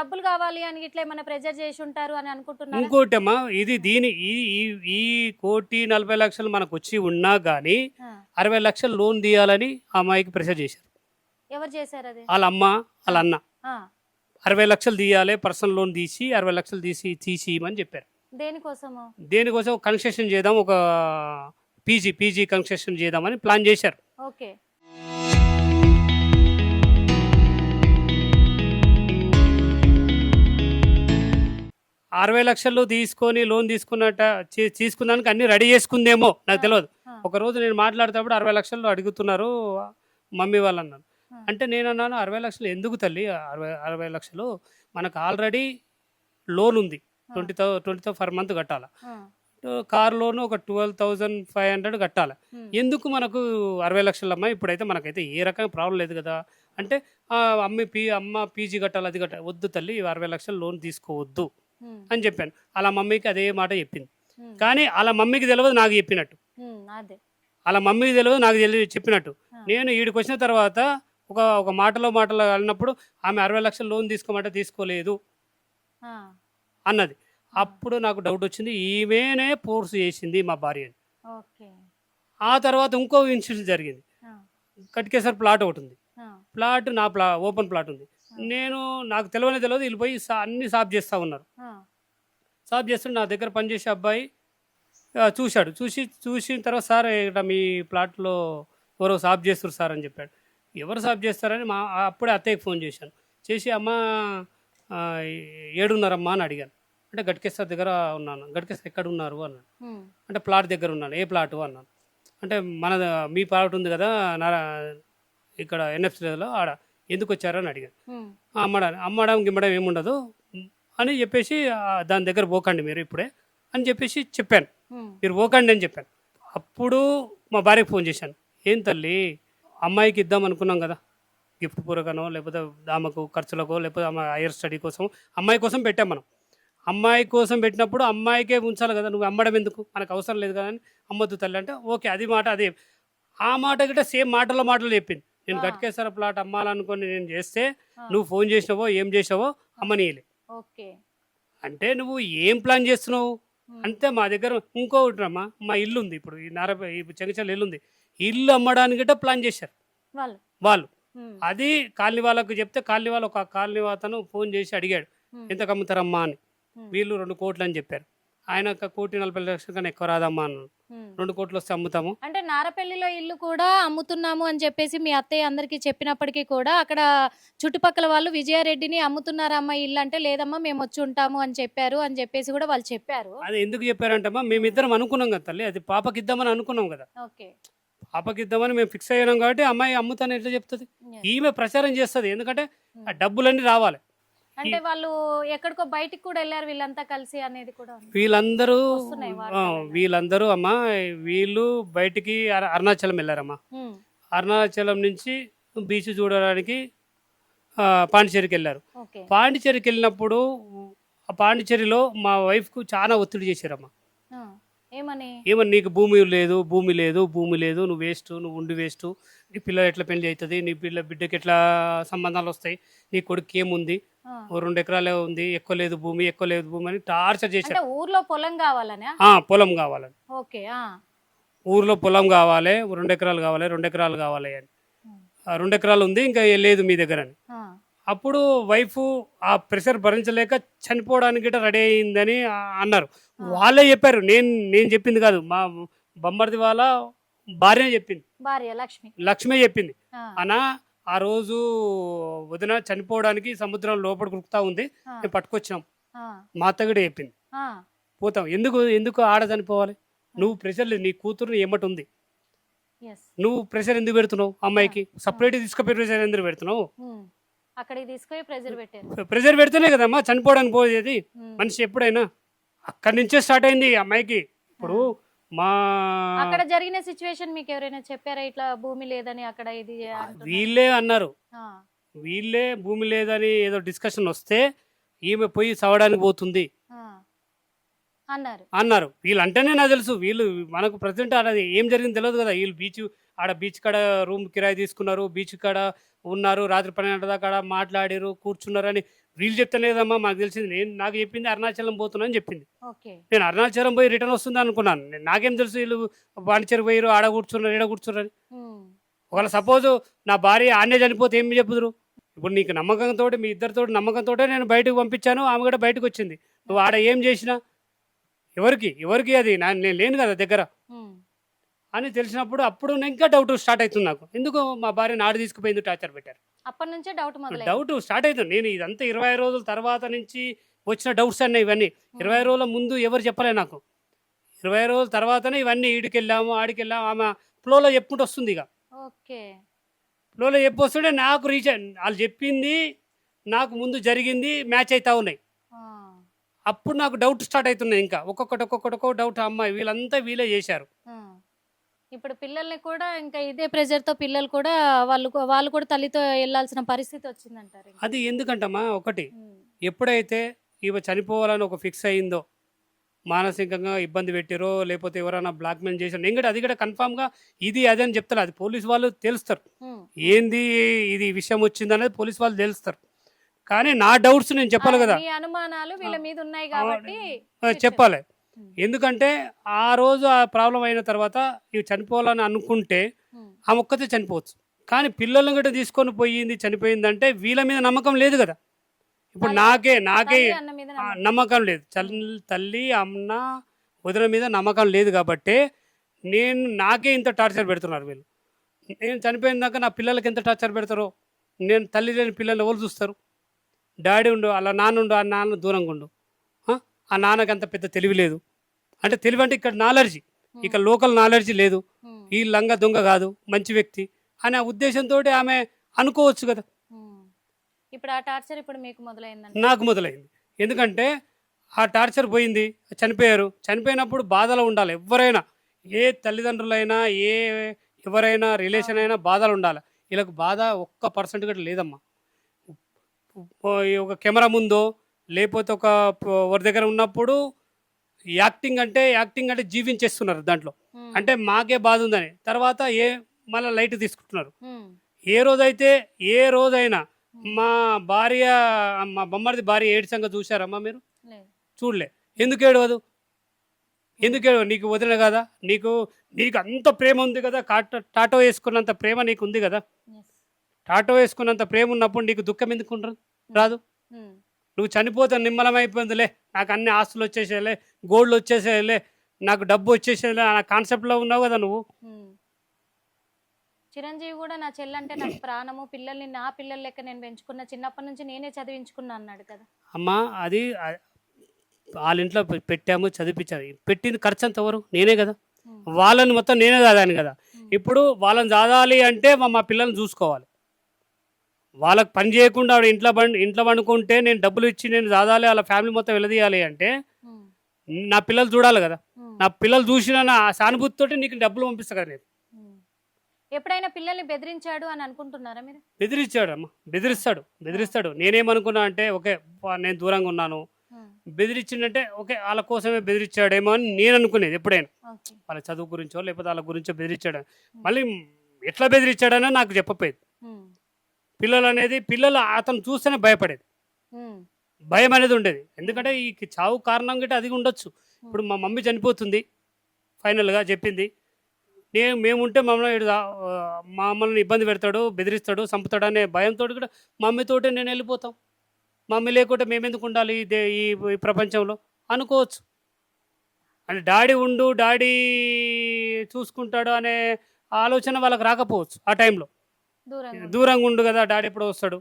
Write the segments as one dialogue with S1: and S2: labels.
S1: డబ్బులు కావాలి అని ఇట్లా ఏమైనా ప్రెజర్ చేసి ఉంటారు అని అనుకుంటున్నారా?
S2: ఇంకోటమ్మా ఇది దీని ఈ ఈ ఈ 1,40,00,000 మనకు వచ్చి ఉన్నా కానీ
S1: ఆ.
S2: 60,00,000 లోన్ తీయాలని ఆ అమ్మాయికి ప్రెషర్ చేశారు.
S1: ఎవరు చేశారు అది?
S2: వాళ్ళ అమ్మ వాళ్ళ అన్న
S1: ఆ.
S2: 60,00,000 తీయాలి, పర్సనల్ లోన్ తీసి 60,00,000 తీసి ఇవ్వమని చెప్పారు.
S1: దేనికోసము?
S2: దేనికోసం కన్స్ట్రక్షన్ చేద్దాం, ఒక పీజీ కన్స్ట్రక్షన్ చేద్దామని ప్లాన్ చేశారు.
S1: ఓకే.
S2: అరవై లక్షలు తీసుకొని లోన్ తీసుకున్నానికి అన్ని రెడీ చేసుకుందేమో నాకు తెలియదు. ఒక రోజు నేను మాట్లాడేటప్పుడు 60,00,000 అడుగుతున్నారు మమ్మీ వాళ్ళు అన్నారు. అంటే నేను అన్నాను 60,00,000 ఎందుకు తల్లి, 60,00,000 మనకు ఆల్రెడీ లోన్ ఉంది, 20,000 పర్ మంత్ కట్టాలి. కార్ లోన్ ఒక 12,500 కట్టాలి. ఎందుకు మనకు 60,00,000 అమ్మ, ఇప్పుడైతే మనకైతే ఏ రకమైన ప్రాబ్లం లేదు కదా అంటే అమ్మ పీజీ కట్టాలి, అది కట్టాలి. వద్దు తల్లి, 60,00,000 లోన్ తీసుకోవద్దు అని చెప్పాను. అలా మమ్మీకి అదే మాట చెప్పింది. కానీ అలా మమ్మీకి తెలియదు నాకు చెప్పినట్టు, అలా మమ్మీకి తెలియదు నాకు చెప్పినట్టు. నేను ఈడికి వచ్చిన తర్వాత ఒక మాటలో అన్నప్పుడు ఆమె 60,00,000 లోన్ తీసుకోమంటే తీసుకోలేదు అన్నది. అప్పుడు నాకు డౌట్ వచ్చింది, ఈమెనే ఫోర్స్ చేసింది మా భార్యని. ఆ తర్వాత ఇంకో ఇన్సిడెంట్ జరిగింది. కట్కేసర్ ప్లాట్ ఒకటి ఉంది, ప్లాట్ నా ఓపెన్ ప్లాట్ ఉంది. నాకు తెలియదు వీళ్ళు పోయి అన్ని సాఫ్ చేస్తూ ఉన్నారు. సాఫ్ చేస్తుంటే నా దగ్గర పనిచేసే అబ్బాయి చూశాడు. చూసిన తర్వాత సార్ ఇక్కడ మీ ప్లాట్లో ఎవరో సాఫ్ చేస్తారు సార్ అని చెప్పాడు. ఎవరు సాఫ్ చేస్తారని అప్పుడే అత్తయ్యకి ఫోన్ చేశాను. చేసి అమ్మ ఏడున్నారమ్మా అని అడిగాను. అంటే గట్కేశ్వర్ దగ్గర ఉన్నాను. గట్కేశ్వర్ ఎక్కడ ఉన్నారు అన్నాను. అంటే ప్లాట్ దగ్గర ఉన్నాను. ఏ ప్లాటు అన్నాను. అంటే మీ ప్లాట్ ఉంది కదా ఇక్కడ ఎన్ఎఫ్సీలో, ఆడ ఎందుకు వచ్చారు అని అడిగాను. అమ్మడం గిమ్మడం ఏముండదు అని చెప్పేసి దాని దగ్గర పోకండి మీరు ఇప్పుడే అని చెప్పేసి చెప్పాను. మీరు పోకండి అని చెప్పాను. అప్పుడు మా భార్యకు ఫోన్ చేశాను. ఏం తల్లి, అమ్మాయికి ఇద్దాం అనుకున్నాం కదా, గిఫ్ట్ పూరకనో లేకపోతే ఆమెకు ఖర్చులకో లేకపోతే ఆమె హైయర్ స్టడీ కోసం అమ్మాయి కోసం పెట్టాం మనం. అమ్మాయి కోసం పెట్టినప్పుడు అమ్మాయికే ఉంచాలి కదా, నువ్వు అమ్మడం ఎందుకు, మనకు అవసరం లేదు కదా అని అమ్మద్దు తల్లి అంటే ఓకే, అది మాట అదే. ఆ మాట గిట్ట సేమ్ మాటలు చెప్పింది. నేను గట్కేశ్వర ప్లాట్ అమ్మాలనుకొని నేను చేస్తే నువ్వు ఫోన్ చేసినావో ఏం చేసావో అమ్మనీయలే. అంటే నువ్వు ఏం ప్లాన్ చేస్తున్నావు అంటే మా దగ్గర ఇంకోటి రమ్మా, మా ఇల్లు ఉంది ఇప్పుడు ఈ చెంగచల్ ఇల్లు ఉంది, ఇల్లు అమ్మడానికి గిట్ట ప్లాన్ చేశారు వాళ్ళు. అది కాలనీ వాళ్ళకు చెప్తే కాలనీ వాళ్ళు ఒక కాలనీ అతను ఫోన్ చేసి అడిగాడు ఎంతకు అమ్ముతారమ్మా అని. వీళ్ళు 2 కోట్లు అని చెప్పారు. ఆయన 1,40,00,000 కన్నా ఎక్కువ రాదమ్మా అన్నాడు. 2 కోట్లు వస్తే అమ్ముతాము
S1: అంటే నారపల్లిలో ఇల్లు కూడా అమ్ముతున్నాము అని చెప్పేసి మీ అత్తయ్య అందరికి చెప్పినప్పటికీ కూడా అక్కడ చుట్టుపక్కల వాళ్ళు విజయారెడ్డిని అమ్ముతున్నారమ్మా ఇల్లు అంటే, లేదమ్మా మేము వచ్చి ఉంటాము అని చెప్పారు అని చెప్పేసి కూడా వాళ్ళు చెప్పారు.
S2: అది ఎందుకు చెప్పారంటమ్మా, మేమిద్దరం అనుకున్నాం కదా తల్లి, అది పాపకి ఇద్దామని అనుకున్నాం కదా. పాపకి ఇద్దామని మేము ఫిక్స్ అయ్యాం కాబట్టి అమ్మాయి అమ్ముతాను ఎట్లా చెప్తుంది, ఈమె ప్రచారం చేస్తుంది. ఎందుకంటే ఆ డబ్బులన్నీ రావాలి.
S1: అంటే వాళ్ళు ఎక్కడికో బయటికి కూడా వెళ్ళారు వీళ్ళంతా కలిసి అనేది కూడా.
S2: వీళ్ళందరూ అమ్మా వీళ్ళు బయటికి అరుణాచలం వెళ్ళారమ్మా. అరుణాచలం నుంచి బీచ్ చూడడానికి పాండిచేరికి వెళ్ళారు. పాండిచేరికి వెళ్ళినప్పుడు ఆ పాండిచేరిలో మా వైఫ్కు చాలా ఒత్తిడి చేశారమ్మా. ఏమని నీకు భూమి లేదు, నువ్వు వేస్ట్, నువ్వు ఉండి వేస్ట్, నీ పిల్లలు ఎట్లా పెళ్లి అవుతుంది, నీ బిడ్డకి ఎట్లా సంబంధాలు వస్తాయి, నీ కొడుకు ఏముంది, 2 ఎకరాలే ఉంది, ఎక్కువ లేదు భూమి అని టార్చర్ చేశారు.
S1: ఊర్లో పొలం కావాలని
S2: పొలం కావాలని ఊర్లో పొలం కావాలి, 2 ఎకరాలు కావాలి, 2 ఎకరాలు కావాలి అని. 2 ఎకరాలు ఉంది ఇంకా లేదు మీ దగ్గర అని. అప్పుడు వైఫ్ ఆ ప్రెషర్ భరించలేక చనిపోవడానికి రెడీ అయిందని అన్నారు. వాళ్ళే చెప్పారు, నేను చెప్పింది కాదు, మా బొమ్మర్ది వాళ్ళ భార్య చెప్పింది, లక్ష్మి చెప్పింది. అనా ఆ రోజు వదిన చనిపోవడానికి సముద్రం లోపల కురుకుతా ఉంది, మేము పట్టుకొచ్చాం, మా అత్త కూడా చెప్పింది పోతాం. ఎందుకు ఆడ చనిపోవాలి, నువ్వు ప్రెషర్ లేదు, నీ కూతురు ఏమటి ఉంది, నువ్వు ప్రెషర్ ఎందుకు పెడుతున్నావు అమ్మాయికి, సపరేట్ తీసుకుపోయి ప్రెషర్ ఎందుకు పెడుతున్నావు, ప్రెషర్ పెడితేనే కదమ్మా చనిపోవడానికి పోయేది మనిషి ఎప్పుడైనా. అక్కడి నుంచే స్టార్ట్ అయింది అమ్మాయికి. ఇప్పుడు
S1: అక్కడ జరిగిన సిచ్యువేషన్ మీకు ఎవరైనా చెప్పారా ఇట్లా భూమి లేదని అక్కడ ఇది
S2: వీళ్ళే అన్నారు, వీళ్ళే భూమి లేదని ఏదో డిస్కషన్ వస్తే ఈమె పోయి చవడానికి పోతుంది అన్నారు. వీళ్ళు అంటేనే నాకు తెలుసు, వీళ్ళు మనకు ప్రజెంట్ అది ఏం జరిగింది తెలియదు కదా. వీళ్ళు బీచ్ కాడ రూమ్ కిరాయి తీసుకున్నారు, బీచ్ కాడ ఉన్నారు, రాత్రి 12 దాకా మాట్లాడారు, కూర్చున్నారు అని వీళ్ళు చెప్తలేదమ్మా, మాకు తెలిసింది, నాకు చెప్పింది అరుణాచలం పోతున్నా అని చెప్పింది.
S1: ఓకే.
S2: నేను అరుణాచలం పోయి రిటర్న్ వస్తుంది అనుకున్నాను. నాకేం తెలుసు వీళ్ళు పాండిచేరి పోయారు, ఆడ కూర్చున్నారు, ఈడ కూర్చున్నారు.
S1: హ్మ్.
S2: ఒకవేళ సపోజ్ నా భార్య ఆడనే చనిపోతే ఏం చెప్పుదురు? ఇప్పుడు నీకు నమ్మకంతో, మీ ఇద్దరితో నమ్మకంతో నేను బయటకు పంపించాను, ఆమె కూడా బయటకు వచ్చింది. నువ్వు ఆడ ఏం చేసినా ఎవరికి అది నేను లేను కదా దగ్గర
S1: హ్మ్.
S2: అని తెలిసినప్పుడు అప్పుడు నేను ఇంకా డౌట్ స్టార్ట్ అవుతుంది నాకు. ఎందుకు మా భార్యను ఆడ తీసుకుపోయింది టార్చర్ పెట్టారు,
S1: అప్పటి నుంచే డౌట్ మొదలైంది.
S2: డౌట్ స్టార్ట్ అవుతుంది. నేను ఇదంతా 20 రోజుల తర్వాత నుంచి వచ్చిన డౌట్స్ అన్నీ ఇవన్నీ. 20 రోజుల ముందు ఎవరు చెప్పలే నాకు. 20 రోజుల తర్వాతనే ఇవన్నీ ఈడికెళ్ళాము ఆడికెళ్ళాము ఆమె ఫ్లోలో చెప్పుకుంటూ వస్తుంది. ఇక
S1: ఓకే.
S2: ఫ్లోలో చెప్పి వస్తుంటే నాకు రీచ్ వాళ్ళు చెప్పింది నాకు ముందు జరిగింది మ్యాచ్ అవుతా ఉన్నాయి.
S1: ఆ.
S2: అప్పుడు నాకు డౌట్ స్టార్ట్ అవుతున్నాయి. ఇంకా ఒక్కొక్క డౌట్, అమ్మాయి వీళ్ళంతా వీళ్ళే చేశారు.
S1: ఆ. ఇప్పుడు పిల్లల్ని కూడా ఇంకా ఇదే ప్రెజర్‌తో పిల్లలు కూడా వాళ్ళు కూడా తల్లితో ఎళ్ళాల్సిన పరిస్థితి వచ్చిందంటారు ఇంక.
S2: అది ఎందుకంటమ్మా, ఒకటి
S1: హ్మ్.
S2: ఎప్పుడైతే ఈమె చనిపోవాలని ఒక ఫిక్స్ అయిందో, మానసికంగా ఇబ్బంది పెట్టారో లేకపోతే ఎవరైనా బ్లాక్మెయిల్ చేశారో, నేను కూడా అది కూడా కన్ఫామ్గా ఇది అదే అని చెప్తాను. అది పోలీస్ వాళ్ళు తెలుస్తారు
S1: హ్మ్.
S2: ఏంది ఇది విషయం వచ్చింది అనేది పోలీస్ వాళ్ళు తెలుస్తారు. కానీ నా డౌట్స్ నేను చెప్పాలి కదా,
S1: మీ అనుమానాలు వీళ్ళ మీద ఉన్నాయి కాబట్టి
S2: చెప్పాలి.
S1: హ్మ్.
S2: ఎందుకంటే ఆ రోజు ఆ ప్రాబ్లం అయిన తర్వాత ఇవి చనిపోవాలని అనుకుంటే
S1: హ్మ్.
S2: ఆమె ఒక్కతే చనిపోవచ్చు. కానీ పిల్లలను కూడా తీసుకొని పోయింది చనిపోయిందంటే వీళ్ళ మీద నమ్మకం లేదు కదా. ఇప్పుడు నాకే
S1: తల్లి అన్న మీద
S2: నమ్మకం లేదు. తల్లి అమ్మ వదిన మీద నమ్మకం లేదు కాబట్టి నాకే ఇంత టార్చర్ పెడుతున్నారు వీళ్ళు. నేను చనిపోయిన దాకా నా పిల్లలకి ఎంత టార్చర్ పెడతారో. నేను తల్లి లేని పిల్లల్ని ఎవరు చూస్తారు? డాడీ ఉండు, అలా నాన్న ఉండు, ఆ నాన్న దూరంగా ఉండు. ఆ నాన్నకి అంత పెద్ద తెలివి లేదు. అంటే తెలివి అంటే ఇక్కడ నాలెడ్జి, ఇక్కడ లోకల్ నాలెడ్జి లేదు.
S1: హ్మ్.
S2: ఈ లంగ దొంగ కాదు, మంచి వ్యక్తి అనే ఉద్దేశంతో ఆమె అనుకోవచ్చు కదా.
S1: హ్మ్. ఇప్పుడు ఆ టార్చర్ ఇప్పుడు మీకు మొదలైందంట.
S2: నాకు మొదలైంది. ఎందుకంటే ఆ టార్చర్ పోయింది, చనిపోయారు. చనిపోయినప్పుడు బాధలో ఉండాలి ఎవరైనా, ఏ తల్లిదండ్రులైనా, ఎవరైనా రిలేషన్ అయినా బాధలు ఉండాలి. వీళ్ళకు బాధ 1% కూడా లేదమ్మా. ఒక కెమెరా ముందో లేకపోతే ఎవరి దగ్గర ఉన్నప్పుడు యాక్టింగ్ అంటే జీవించేస్తున్నారు దాంట్లో.
S1: హ్మ్.
S2: అంటే మాకే బాధ ఉందని తర్వాత మళ్ళీ లైట్ తీసుకుంటున్నారు.
S1: హ్మ్.
S2: ఏ రోజైనా మా భార్య, మా బొమ్మడిది భార్య ఏడ్చంగా చూశారమ్మా మీరు?
S1: లేదు.
S2: చూడలే. ఎందుకు ఏడవదు? నీకు వదిన కదా, నీకు అంత ప్రేమ ఉంది కదా, టాటో వేసుకున్నంత ప్రేమ నీకు ఉంది కదా.
S1: యెస్.
S2: టాటో వేసుకున్నంత ప్రేమ ఉన్నప్పుడు నీకు దుఃఖం ఎందుకు రాదు?
S1: హ్మ్.
S2: నువ్వు చనిపోతే నిమ్మలం అయిపోయిందిలే, నాకు అన్ని ఆస్తులు వచ్చేసేలే, గోల్డ్ వచ్చేసేలే, నాకు డబ్బు వచ్చేసేలే అన్న కాన్సెప్ట్లో ఉన్నావు కదా నువ్వు.
S1: హ్మ్. చిరంజీవి కూడా నా చెల్లంటే నాకు ప్రాణము, పిల్లల్ని నా పిల్లల లెక్క నేను పెంచుకున్న, చిన్నప్పటి నుంచి నేనే చదివించుకున్నా అన్నాడు కదా.
S2: అమ్మా అది వాళ్ళ ఇంట్లో పెట్టాము, చదివించాము. పెట్టింది ఖర్చు అంత ఎవరు? నేనే కదా.
S1: హ్మ్.
S2: వాళ్ళని మొత్తం నేనే చదివాను కదా.
S1: హ్మ్.
S2: ఇప్పుడు వాళ్ళని చదవాలి అంటే మా పిల్లల్ని చూసుకోవాలి. వాళ్ళకి పని చేయకుండా ఆవిడ ఇంట్లో పండుకుంటే నేను డబ్బులు ఇచ్చి నేను చదవాలి, వాళ్ళ ఫ్యామిలీ మొత్తం వెలదీయాలి అంటే
S1: హ్మ్.
S2: నా పిల్లలు చూడాలి కదా.
S1: హ్మ్.
S2: నా పిల్లలు చూసిన నా సానుభూతితోటి నీకు డబ్బులు పంపిస్తా కదా నేను.
S1: హ్మ్. ఎప్పుడైనా పిల్లల్ని బెదిరించాడు అని అనుకుంటున్నారా మీరు?
S2: బెదిరించాడు అమ్మ, బెదిరిస్తాడు. నేనేమనుకున్నా అంటే ఓకే, నేను దూరంగా ఉన్నాను,
S1: హ్మ్.
S2: బెదిరించిందంటే ఓకే వాళ్ళ కోసమే బెదిరించాడేమో అని నేను అనుకునేది ఎప్పుడైనా.
S1: ఓకే.
S2: వాళ్ళ చదువు గురించో లేకపోతే వాళ్ళ గురించో బెదిరించాడు. మళ్ళీ ఎట్లా బెదిరించాడనో నాకు చెప్పపోయేది.
S1: హ్మ్.
S2: పిల్లలు అతను చూస్తేనే భయపడేది,
S1: హ్మ్.
S2: భయం అనేది ఉండేది. ఎందుకంటే ఈ చావు కారణం గిట్ట అది ఉండొచ్చు. ఇప్పుడు మా మమ్మీ చనిపోతుంది ఫైనల్గా చెప్పింది, మేముంటే మమ్మల్ని ఇబ్బంది పెడతాడు, బెదిరిస్తాడు, చంపుతాడు అనే భయంతో కూడా మమ్మీతోటే నేను వెళ్ళిపోతాం. మమ్మీ లేకుంటే మేమెందుకు ఉండాలి ఈ ప్రపంచంలో అనుకోవచ్చు. అంటే డాడీ చూసుకుంటాడు అనే ఆలోచన వాళ్ళకి రాకపోవచ్చు ఆ టైంలో.
S1: దూరంగా
S2: దూరంగా ఉండు కదా, డాడీ ఎప్పుడు వస్తాడు,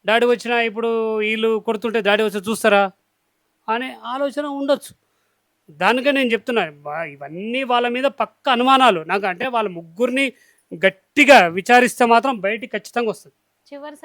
S2: డాడీ వచ్చినా ఇప్పుడు వీళ్ళు కొడుతుంటే డాడీ వచ్చి చూస్తారా అనే ఆలోచన ఉండొచ్చు. దానికే నేను చెప్తున్నా, ఇవన్నీ వాళ్ళ మీద పక్క అనుమానాలు నాకు. అంటే వాళ్ళ ముగ్గురిని గట్టిగా విచారిస్తే మాత్రం బయటికి ఖచ్చితంగా వస్తుంది.
S1: చివరి